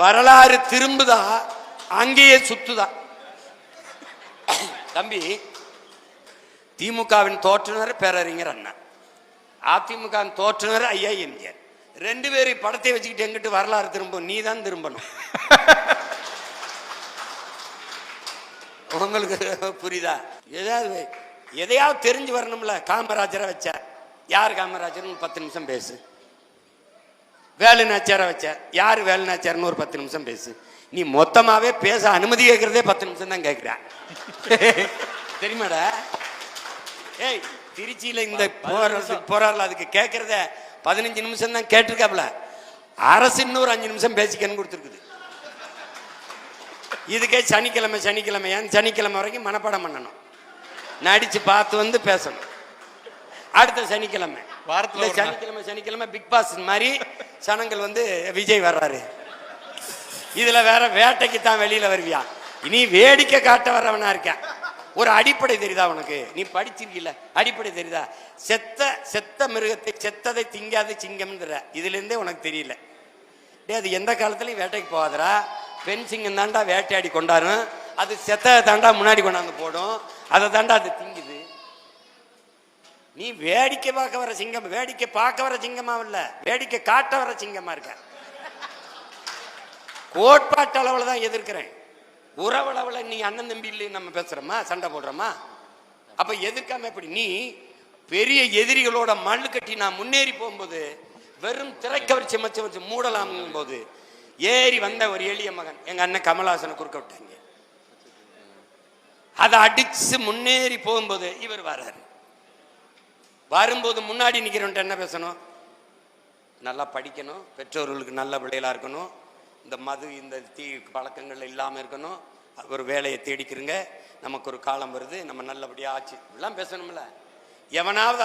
வரலாறு திரும்புதா அங்கேயே சுத்துதா. தம்பி, திமுகவின் தோற்றுனர் பேரறிஞர் அண்ணா, அதிமுகவின் தோற்றுனர் ஐயா எம்ஜிஆர். ரெண்டு பேரும் படத்தை வச்சுக்கிட்டு எங்கிட்டு வரலாறு திரும்பும்? நீ தான் திரும்பணும். உங்களுக்கு புரியுதா? எதையாவது தெரிஞ்சு வரணும்ல. காமராஜரை வச்ச யார்? காமராஜர் 10 நிமிஷம் பேசு. வேலுநாச்சியாரை வச்ச யார்? வேலுநாச்சியார்னு ஒரு 10 நிமிஷம் பேசு. நீ மொத்தமாவே பேச அனுமதி கேட்கறதே 10 நிமிஷம் தான் கேட்கிற. தெரியுமாடா? ஏய், திருச்சியில இந்த போராடல அதுக்கு கேட்கறத 15 நிமிஷம் தான் கேட்டிருக்காப்ல. அரசு இன்னொரு 5 நிமிஷம் பேசிக்கன்னு கொடுத்துருக்குது. இதுக்கே சனிக்கிழமை சனிக்கிழமை வரைக்கும் மனப்பாடம் பண்ணணும், நடிச்சு பார்த்து வந்து பேசணும். அடுத்த சனிக்கிழமை சனிக்கிழமை பிக் பாஸ் மாதிரி சனங்கள் வந்து விஜய் வர்றாரு. இதுல வேற வேட்டைக்கு தான் வெளியில வருவியா? இனி வேடிக்கை காட்ட வர்றவனா இருக்க. ஒரு அடிப்படை தெரியுதா உனக்கு? நீ படிச்சிருக்கீல, அடிப்படை தெரியுதா? செத்த மிருகத்தை செத்ததை திங்காத சிங்கம்ன்ற இதுல இருந்தே உனக்கு தெரியல. டே, அது எந்த காலத்துலயும் வேட்டைக்கு போகாதரா. பெண் சிங்கம் தாண்டா வேட்டையாடி கொண்டாடும். அது செத்த தாண்டா முன்னாடி கொண்டாந்து போடும். அதை தாண்டா அது திங்குது. நீ வேடிக்கை பார்க்க வர சிங்கம், வேடிக்கை பார்க்க வர சிங்கமா இல்ல, வேடிக்கை காட்ட வர சிங்கமா இருக்க. கோட்பாட்டு அளவுல தான் எதிர்க்கிறேன். உறவளவுல நீ அண்ணன் தம்பி இல்லை நம்ம பேசுறோமா, சண்டை போடுறோமா? அப்ப எதிர்க்காம எப்படி? நீ பெரிய எதிரிகளோட மல்லு கட்டி நான் முன்னேறி போகும்போது வெறும் திரைக்கவர்ச்சி வச்சு மூடலாம் போது ஏறி வந்த ஒரு எளிய மகன் எங்க அண்ணன் கமலஹாசனை குறுக்க விட்டாங்க. அதை அடிச்சு முன்னேறி போகும்போது இவர் வர்றாரு. வரும்போது முன்னாடி நிக்கிறவன்ட்டு என்ன பேசணும்? நல்லா படிக்கணும், பெற்றோர்களுக்கு நல்ல பிள்ளைகளா இருக்கணும், இந்த மது இந்த தீ பழக்கங்கள் இல்லாமல் இருக்கணும், ஒரு வேலையை தேடிக்கிறங்க, நமக்கு ஒரு காலம் வருது, நம்ம நல்லபடியா ஆச்சு, எல்லாம் பேசணும்ல. எவனாவது